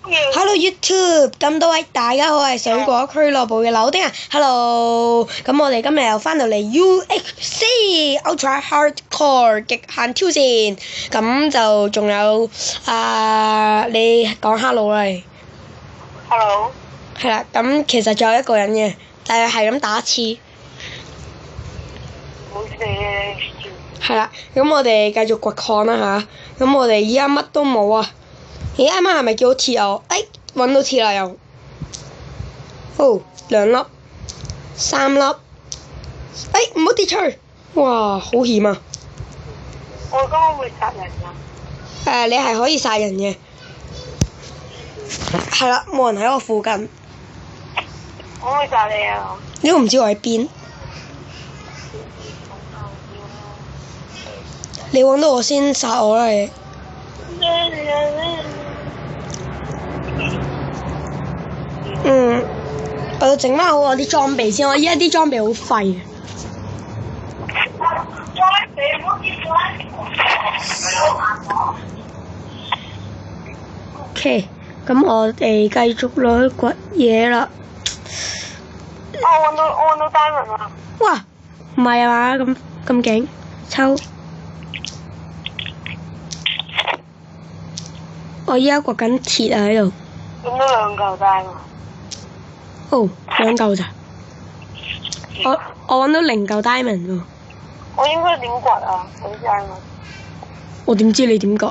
Hello YouTube，咁多位大家好，我係水果俱樂部嘅柳丁啊。Hello，咁我哋今日又翻到嚟 UHC Ultra Hardcore 極限挑戰，咁就仲有你講 Hello 啦你。Hello。係啦，咁其實仲有一個人嘅，但係咁打一次。冇事嘅。係啦，咁我哋繼續掘礦啦吓，咁我哋依家乜都冇啊。咦，啱啱係咪叫到鐵啊？揾到鐵啦又。哦，2粒、3粒。唔好跌出去！哇，好險啊！我剛剛會殺人啊！你係可以殺人嘅。係啦，冇人喺我附近。我可唔可以殺你啊？你都唔知我喺邊。你揾到我先殺我啦你。我要整翻好我啲裝備先，我依家啲裝備好廢。OK， 咁我哋繼續落去掘嘢啦。我揾到 diamond 啊！哇，唔係啊嘛，咁勁，抽。我依家掘緊鐵啊喺度。揾到2嚿 diamond。哦，2嚿咋？我揾到0嚿 diamond 喎。我應該點掘啊？啲 diamond。我點知你點掘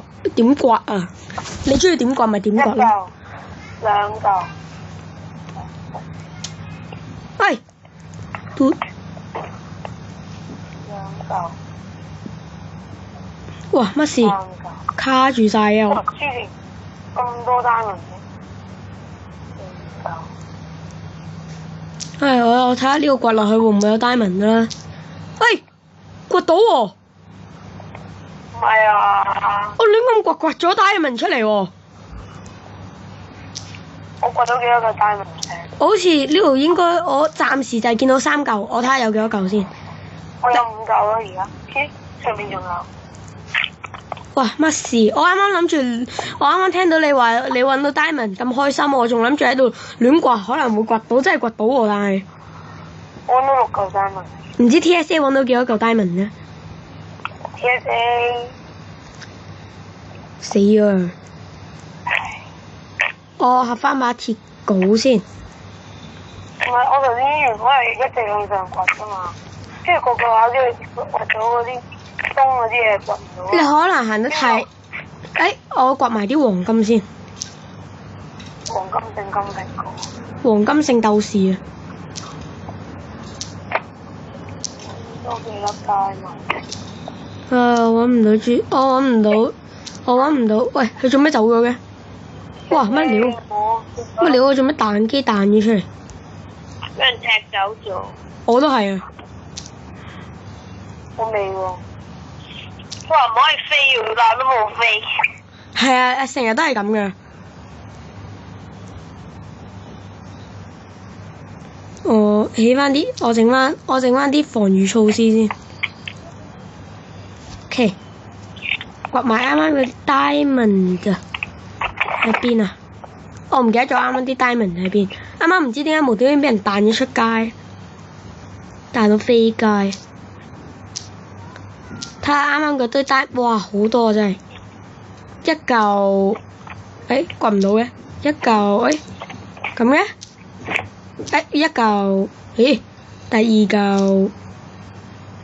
啊？你中意點掘咪點掘咯。1嚿、2嚿。喂，嘟。2嚿。哇！乜事？ 3嚿。卡住晒啊！黐線，咁多 diamond 嘅。4嚿。我睇下呢個掘落去會唔會有 diamond 啦？掘到喎！唔係啊！我亂咁掘咗 diamond 出嚟喎！我掘到幾多個 diamond 嘅？我好似呢度應該，我暫時就係見到3嚿，我睇下有幾多嚿先。我有5嚿咯而家，上面仲有。哇！乜事？我啱啱聽到你話你揾到 diamond 咁開心，我仲諗住喺度亂掘，可能會掘到，真係掘到喎，但係我揾到6嚿 diamond。唔知 TSA 揾到幾多嚿 diamond 呢？ TSA 死啊！我合翻把鐵鎬先。唔係，我頭先原本係一直向上掘噶嘛，跟住個下都要掘到嗰啲東嗰啲嘢掘唔到。你可能行得太……我掘埋啲黃金先。黃金聖金蘋果。黃金聖鬥士啊！多幾粒 diamond。我揾唔到。喂，佢做咩走咗嘅？哇！乜料？我做咩彈機彈咗出嚟？俾人踢走咗。我都係啊！我未喎。佢話唔可以飛喎，但係都冇飛。係啊，成日都係咁嘅。我整翻啲防禦措施先。OK， 掘埋啱啱嗰啲 diamond 喺邊啊？我唔記得咗啱啱啲 diamond 喺邊。啱啱唔知點解無端端俾人彈咗出街，彈到飛街。睇下啱啱嗰堆 diamond， 哇，好多啊真係。1嚿，掘唔到嘅。1嚿，咁嘅。1嚿，第2嚿，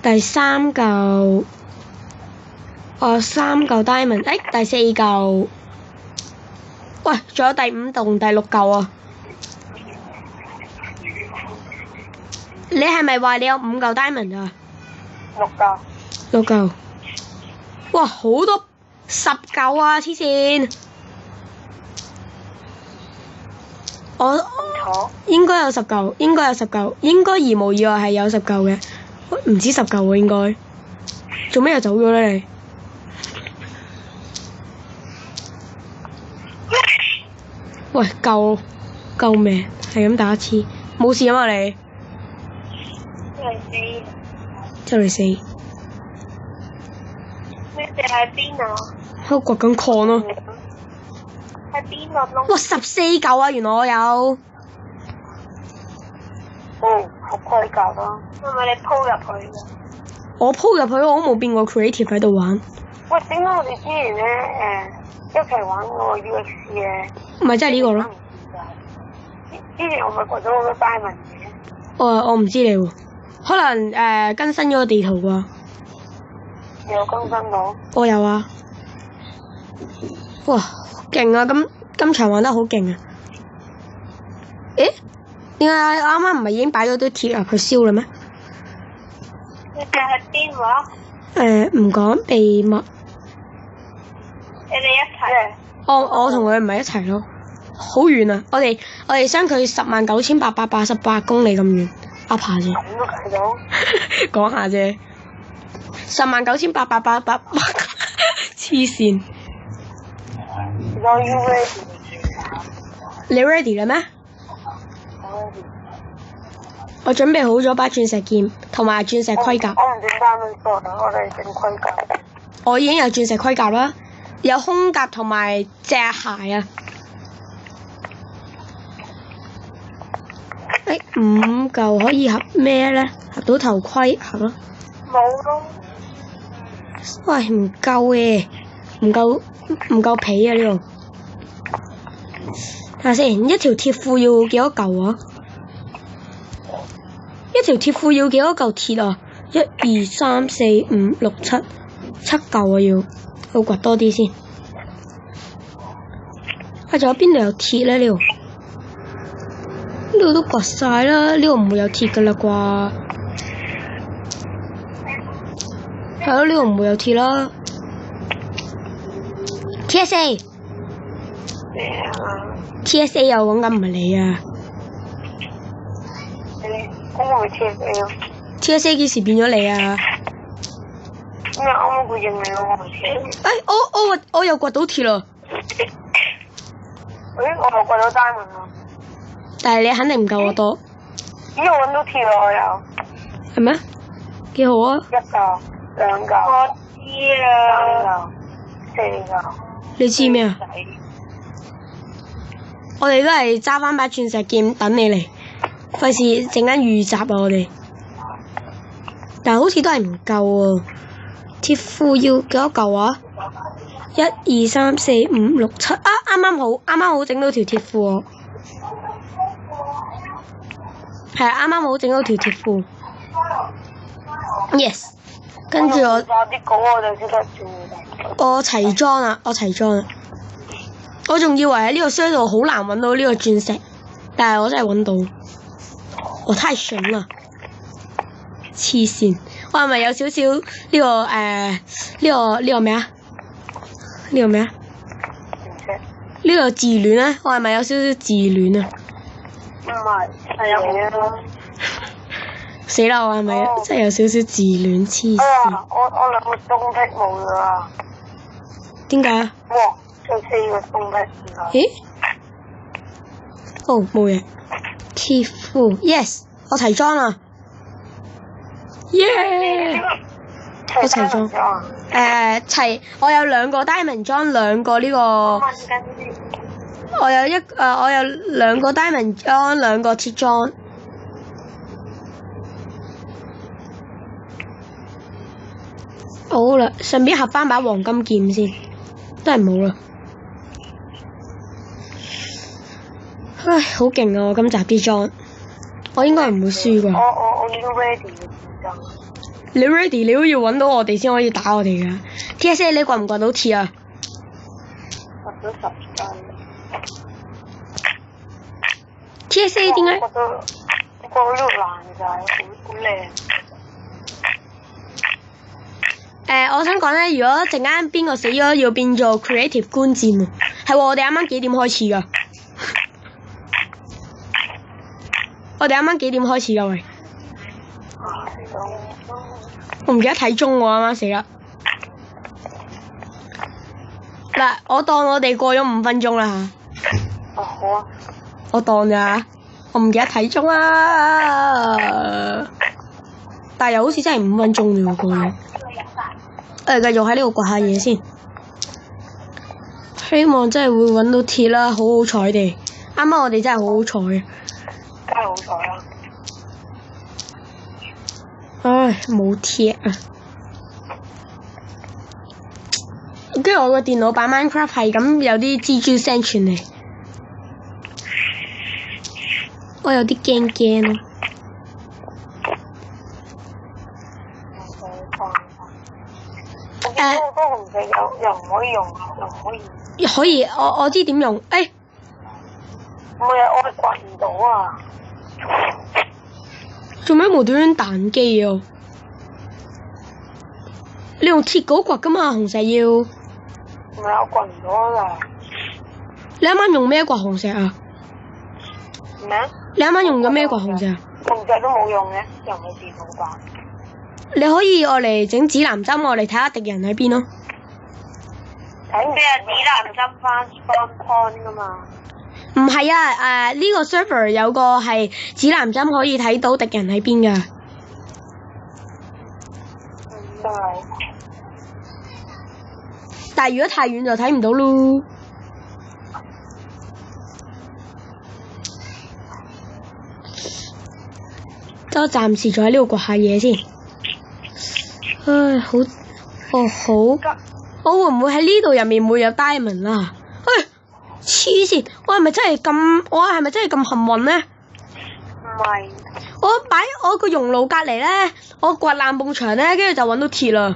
第3嚿，3嚿 diamond，第4嚿，喂，仲有第5同第6嚿啊！你係咪話你有5嚿 diamond 啊？6嚿。6嚿。哇，好多10嚿啊！黐線。我應該有10嚿，應該而無意外係有10嚿嘅，唔止10嚿喎應該。做咩又走咗咧你？喂，救命！係咁打一次，冇事啊嘛你？就嚟死。你哋喺邊啊？喺度掘緊礦咯。喺係邊粒咯？哇，14嚿啊！原來我有。哦，好規格咯。係咪你鋪入去嘅？我鋪入去，我都冇變過 creative 喺度玩。喂，點解我哋之前咧一齊玩嗰個 UX 咧？咪即係呢個咯。之前我咪過咗好多 diamond 嘅。我唔知你喎，可能更新咗個地圖啩。你有更新到？我有啊。哇，勁啊！今場玩得好勁啊！誒？點解啱啱唔係已經擺咗堆鐵入去燒啦咩？你哋係邊話？唔講秘密。你哋一齊？我同佢唔係一齊咯，好遠啊！我哋相距109888公里咁遠，噏下啫。咁都計到？講下啫。109888，黐線。我 you ready？你 ready 啦咩？我準備好咗把鑽石劍同埋鑽石盔甲。我唔整單蚊鎖啦，我哋整盔甲。我已經有鑽石盔甲啦，有胸甲同埋隻鞋啊。5嚿可以合咩咧？合到頭盔合咯。冇咯。喂，唔夠嘅，唔夠皮啊呢度。睇下先，一條鐵褲要幾多嚿啊？一條鐵褲要幾多嚿鐵啊？1、2、3、4、5、6、7，7嚿啊要掘多啲先。仲有邊度有鐵咧？呢度？呢度都掘晒啦，呢度唔會有鐵噶啦啩？係咯，呢度唔會有鐵啦。TSA 又講緊唔係你啊？咁我咪 TSA 咯。TSA 幾時變咗你啊？咩啱啱佢認你咯，我咪 TSA。我又掘到鐵啦。我又掘到 diamond 啦。但係你肯定唔夠我多。咦，我揾到鐵啦，我有。係咩？幾好啊！1嚿、2嚿。我知啦。3嚿、4嚿。你知咩啊？我哋都係揸翻把鑽石劍等你嚟，費事陣間遇襲啊！我哋，但係好似都係唔夠喎。鐵褲要幾多嚿啊？1、2、3、4、5、6、7啊！啱啱好整到條鐵褲。係啊，啱啱好整到條鐵褲。Yes， 跟住我啲稿我就識得轉。我齊裝啦，我仲以為喺呢個衰度好難揾到呢個鑽石，但係我真係揾到，我太神啦！黐線，我係咪有少少呢個呢個咩啊？呢個咩啊？呢個自戀咧？我係咪有少少自戀啊？唔係，係有嘅。死啦！我係咪真係有少少自戀？黐線！我2個鬆癖冇咗啦。點解啊？哇！有4個鬆癖。咦？哦，冇嘢。鐵褲 ，yes， 我齊裝啦。耶！我齊裝。齊，我有2個 diamond 裝，2個呢個。我有2個 diamond 裝，2個鐵裝。好啦，順便合翻把黃金劍先，都係冇啦。唉，好勁啊！我今集啲裝，我應該唔會輸㗎。我已經 ready 啦。你 ready？ 你都要揾到我哋先可以打我哋㗎。TSA 你掘唔掘到鐵啊？掘咗10斤。TSA 點解？掘到呢個爛晒，好靚。我想講咧，如果陣間邊個死咗，要變做 creative 觀戰喎。係喎，我哋啱啱幾點開始㗎？我哋啱啱幾點開始㗎？喂，我唔記得睇鐘喎，啱啱死啦。嗱，我當我哋過咗5分鐘啦嚇。好啊。我當咋，我唔記得睇鐘啦。但係又好似真係5分鐘啫喎，過咗。繼續喺呢度掘下嘢先。希望真係會揾到鐵啦，好好彩地。啱啱我哋真係好好彩啊！梗係好彩啦。唉，冇鐵啊！跟住我個電腦版 Minecraft 係咁有啲蜘蛛聲傳嚟，我有啲驚驚咯。嗰個紅石又唔可以用，又唔可以。可以，我知點用。誒，唔係啊，我掘唔到啊！做咩無端端彈機啊？你用鐵鎬掘噶嘛？紅石要。唔係我掘唔到啊！你啱啱用咩掘紅石啊？咩？你啱啱用咗咩掘紅石啊？紅石都冇用嘅，又冇電腦版。你可以我嚟整指南針，我嚟睇下敵人喺邊咯。睇咩啊？指南針翻 spawn point 噶嘛？唔係啊，呢個 server 有個係指南針可以睇到敵人喺邊噶。都係。但係如果太遠就睇唔到咯。得我暫時就喺呢度掘下嘢先。唉，好，好，我會唔會喺呢度入面會有 diamond 啊？唉，黐線，我係咪真係咁幸運呢？唔係。我擺我個熔爐隔離咧，我掘爛埲牆咧，跟住就揾到鐵啦。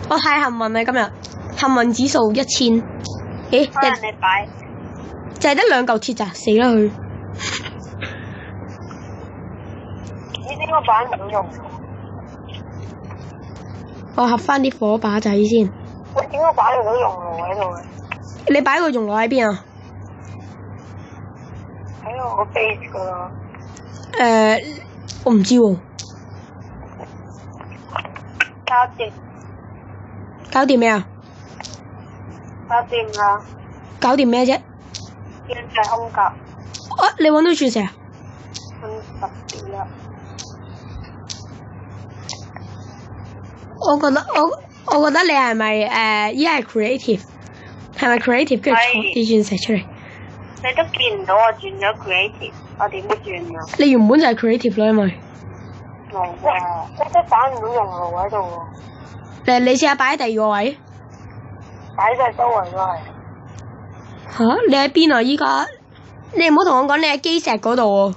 我太幸運啦！今日幸運指數1000。咦？可能你擺就係得2嚿鐵咋，死啦佢！你點解擺唔到用？我合翻啲火把仔先。喂，點解擺唔到熔爐喺度嘅？你擺個熔爐喺邊啊？喺我個 base 噶啦。我唔知喎。搞掂。搞掂咩啊？搞掂啦。搞掂咩啫？鑽石空格。你揾到鑽石啊10點啦。我覺得你係咪依家係 creative？ 係咪 creative 跟住創啲鑽石出嚟？你都見唔到我轉咗 creative，我點轉啊？你原本就係 creative 啦，因為冇啊，我真係擺唔到熔爐喺度喎。你試下擺喺第二個位。擺晒周圍都係。吓？你喺邊啊？依家你唔好同我講你喺基石嗰度喎。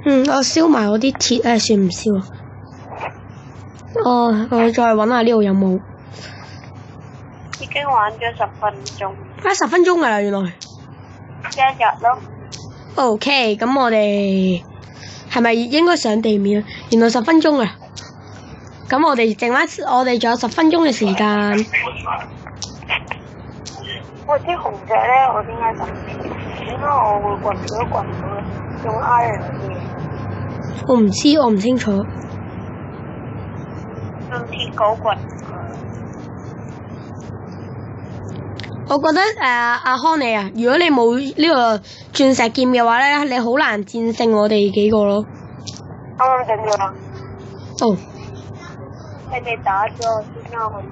我燒埋我啲鐵算唔燒啊？我再揾下呢度有冇。已經玩咗10分鐘。10分鐘㗎啦，原來。1日咯。OK，咁我哋係咪應該上地面啊？原來10分鐘啊！咁我哋剩翻，我哋仲有10分鐘嘅時間。喂，啲紅石咧，我點解點解我會掘唔到用 iron 嘅嘢？我唔知，我唔清楚。用鐵鎬掘。我覺得阿康你啊，如果你冇呢個鑽石劍嘅話咧，你好難戰勝我哋幾個咯。啱啱整咗啦。哦。你哋打咗我先啦，我易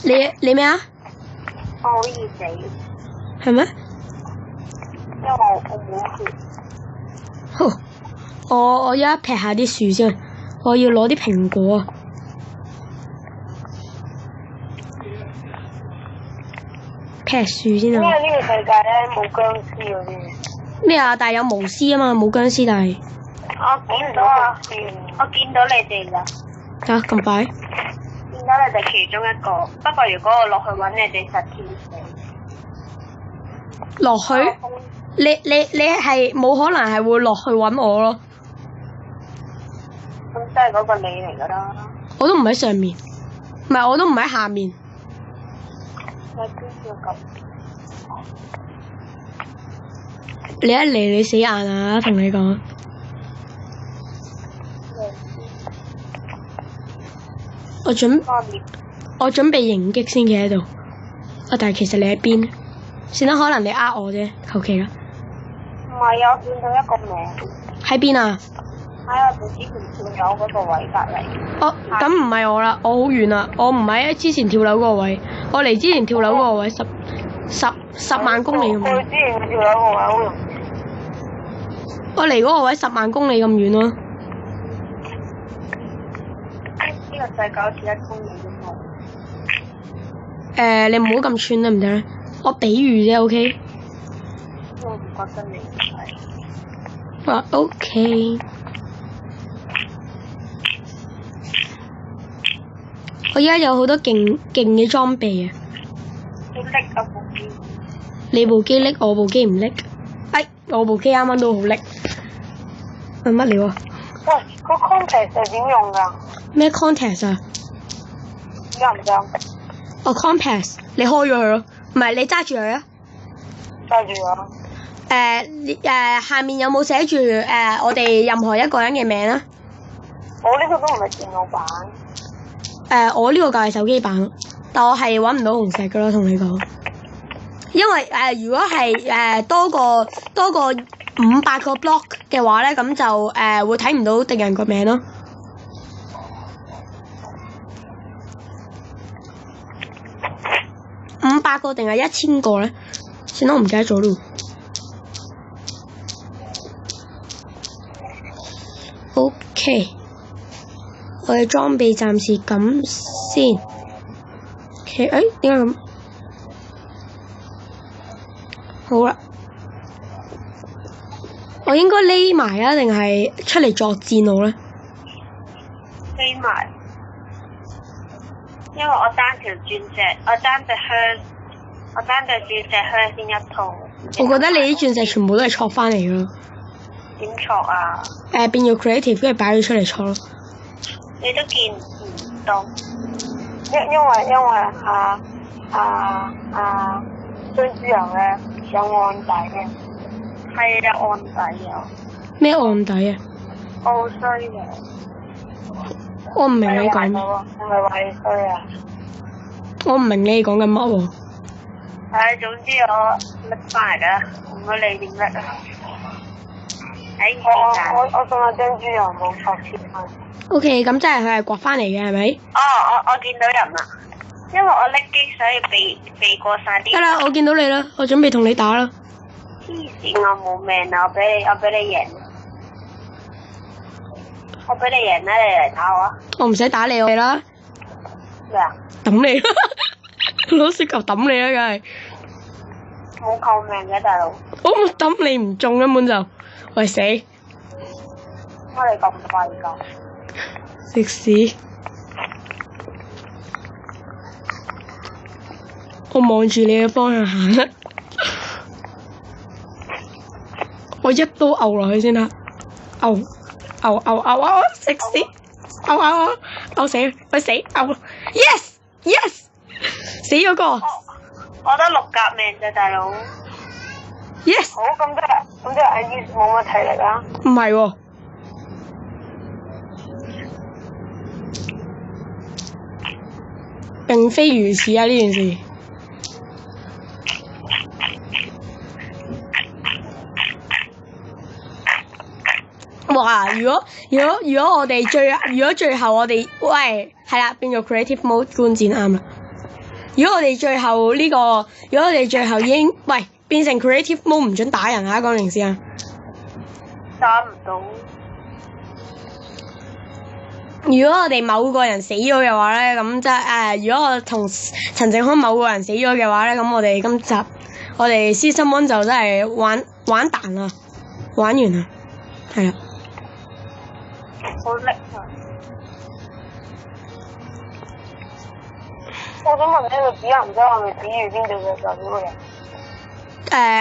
死。你咩啊？我好易死。係咩？因為我冇血。我而家劈下啲樹先，我要攞啲蘋果啊！劈樹先啊！因為呢個世界咧冇僵屍嗰啲。咩啊？但係有巫師啊嘛，冇僵屍但係。我見唔到啊！我見到你哋啦。嚇咁快？見到你哋其中一個，不過如果我落去揾你哋實天死。落去？你係冇可能係會落去揾我咯。咁真係嗰個你嚟㗎啦。我都唔喺上面，唔係我都唔喺下面。你一嚟你死硬啊！同你講。我準備迎擊先企喺度。但係其實你喺邊？算啦，可能你呃我啫，求其啦。唔係啊，見到一個名。喺邊啊？喺我哋之前跳樓嗰個位隔離。哦，咁唔係我啦，我好遠啦，我唔喺之前跳樓嗰個位，我離之前跳樓嗰個位十萬公里咁遠。我之前跳樓個位好容易。我離嗰個位10萬公里咁遠咯。呢個世界好似1公里咁多。你唔好咁串得唔得咧？我比喻啫，OK？我唔覺得你係。啊，OK。我而家有好多勁嘅裝備啊！你拎啊部機。你部機拎，我部機唔拎。哎，我部機啱啱都好拎。係乜料啊？喂，個 context 係點用㗎？咩 context 啊？得唔得？哦 compass， 你開咗佢咯，唔係你揸住佢啊。揸住啊！下面有冇寫住我哋任何一個人嘅名啊？我呢個都唔係電腦版。我呢個就係手機版，但我係揾唔到紅石噶咯，同你講。因為如果係多過500個 block 嘅話咧，咁就會睇唔到敵人個名咯。500個定係1000個咧？算啦，我唔記得咗咯。OK， 我嘅裝備暫時咁先。OK， 點解咁？好啦，我應該匿埋啊，定係出嚟作戰好咧？匿埋。因為我單條鑽石，我單隻香，我單隻鑽石香先一套。我覺得你啲鑽石全部都係錯翻嚟㗎咯。點錯啊？變咗 creative，跟住擺咗出嚟錯咯。你都見唔到。因為張豬油咧有案底嘅。係啊，案底有。咩案底啊？我好衰嘅。我唔明你講咩。我咪話你衰啊！我唔明你講緊乜喎？總之我拎翻嚟㗎，唔好理點拎啊！我送咗張豬油冇錯貼翻。OK， 咁即係佢係刮翻嚟嘅係咪？我見到人啦，因為我拎機所以避過晒啲。得啦，我見到你啦，我準備同你打啦。黐線，我冇命啊！我俾你贏。我俾你贏啦，你嚟打我啊！我唔使打你我啦。咩啊？抌你啦！攞雪球抌你啦，梗係。冇救命嘅大佬。我抌你唔中根本就，喂死！乜你咁快㗎？食屎！我望住你嘅方向行啦。我一刀毆落去先啦，毆食屎！毆死佢，喂死毆 ！Yes， 死咗個。我得6格命啫，大佬。Yes。好，咁即係阿姨冇乜體力啊？唔係喎。並非如此啊！呢件事。哇！如果我哋最後我哋喂係啦，變做 creative mode 觀戰啱啦。如果我哋最後已經喂變成 creative mode 唔准打人啊！講明先啊。打唔到。如果我哋某個人死咗嘅話咧，咁即係如果我同陳正康某個人死咗嘅話咧，咁我哋今集我哋 Season 1就真係玩蛋啦，玩完啦，係啦。好叻啊！我想問呢個指南針係咪指住邊度嘅就邊個人？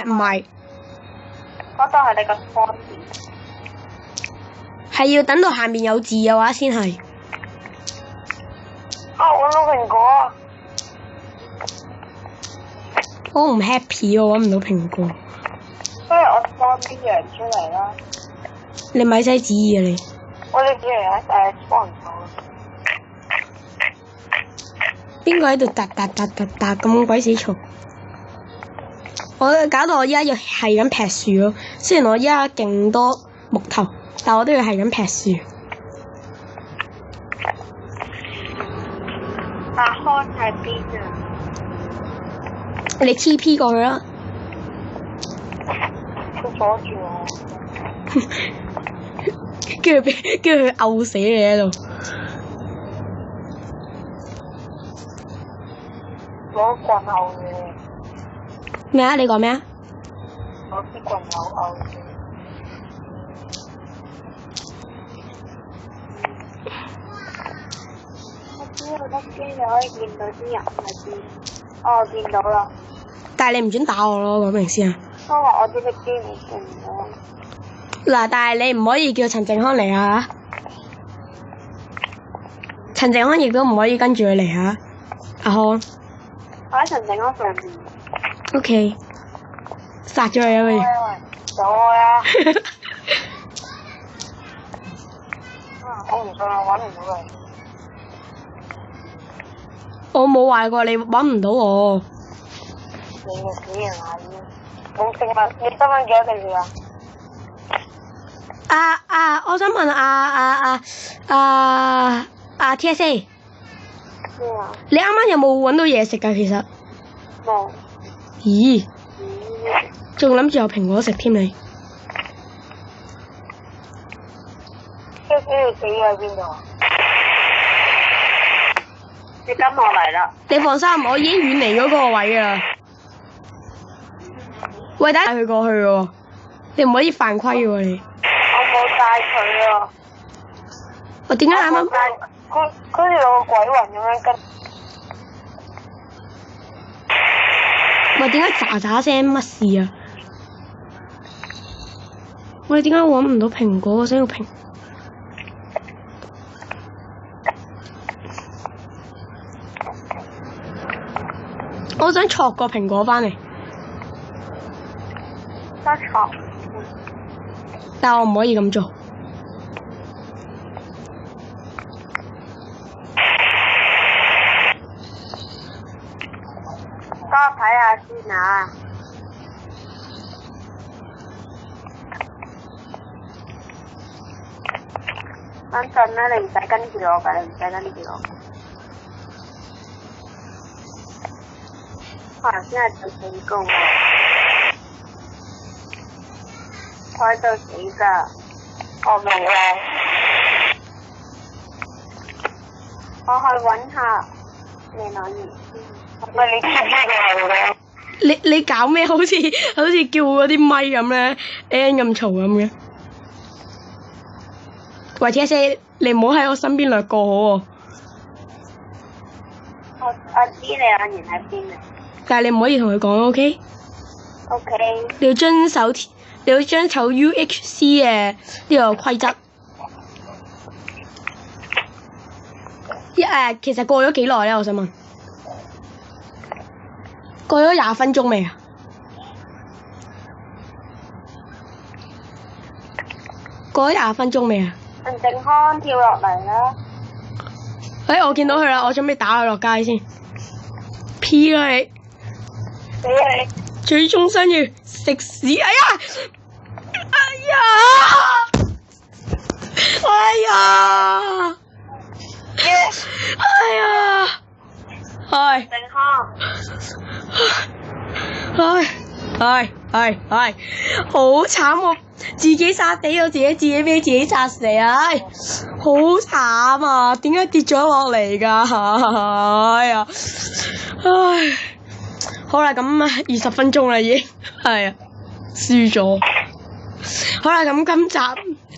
唔係。嗰度係你個方便。係要等到下面有字嘅話先係。揾到蘋果。我唔 happy， 我揾唔到蘋果。不如我放啲羊出嚟啦。你咪使旨意啊你！我哋只係幫唔到。邊個喺度嗒咁鬼死嘈？我搞到我依家要係咁劈樹咯，雖然我依家勁多木頭。但我都要係咁劈樹。阿康喺邊啊？你 TP 過去啦。佢阻住我。跟住佢毆死你喺度。攞棍毆你。咩啊？你講咩啊？攞支棍毆你。我只要得機就可以見到啲人喺邊。哦，見到啦。但係你唔准打我咯，講明先啊。因為我啲機冇見到。嗱，但係你唔可以叫陳靜康嚟啊！陳靜康亦都唔可以跟住佢嚟啊！阿康。我喺陳靜康上面。O.K. 殺咗佢啊！不如。走開啊！我唔信我揾唔到你。我冇話過你揾唔到我。你個死人阿姨！冇成日，你新聞幾多定時啊？我想問TSA，咩啊？你啱啱有冇揾到嘢食㗎？其實。冇。咦？仲諗住有蘋果食添你？即係你死喺邊度啊？你跟我嚟啦。你放心，我已經遠離咗嗰個位㗎啦。喂，等下帶佢過去喎，你唔可以犯規喎你。我冇帶佢啊。我點解啱啱？佢好似有個鬼魂咁樣跟。喂，點解喳喳聲乜事啊？喂，點解揾唔到蘋果？我想要蘋。我想戳個蘋果返嚟。得錯。但我唔可以咁做。等我睇下先啊。等陣啦，你唔使跟住我㗎，你唔使跟住我。可能先係做成功喎。我喺度死㗎。我明啦。我去揾下你攞完先。喂，你知唔知佢係咩？你搞咩？好似叫嗰啲咪咁咧，N 咁嘈咁嘅。喂，TSA，你唔好喺我身邊掠過好喎。我知你眼緣喺邊啊。但係你唔可以同佢講 ，OK？ OK。你要遵守 UHC 嘅呢個規則。其實過咗幾耐咧？我想問。過咗20分鐘未啊？過咗20分鐘未啊？陳靜康跳落嚟啦！我見到佢啦，我準備打佢落街先。P 啦你！死你！最終生要食屎！哎呀！係。靜康。好慘喎！自己殺死我自己俾自己殺死啊！好慘啊！點解跌咗落嚟㗎？好啦，咁20分鐘啦已經，係啊，輸咗。好啦，咁今集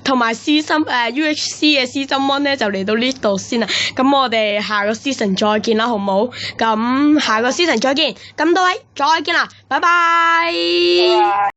同埋 UHC 嘅 Season 1咧就嚟到呢度先啦。咁我哋下個 Season 再見啦，好唔好？咁下個 Season 再見，咁多位再見啦，拜拜。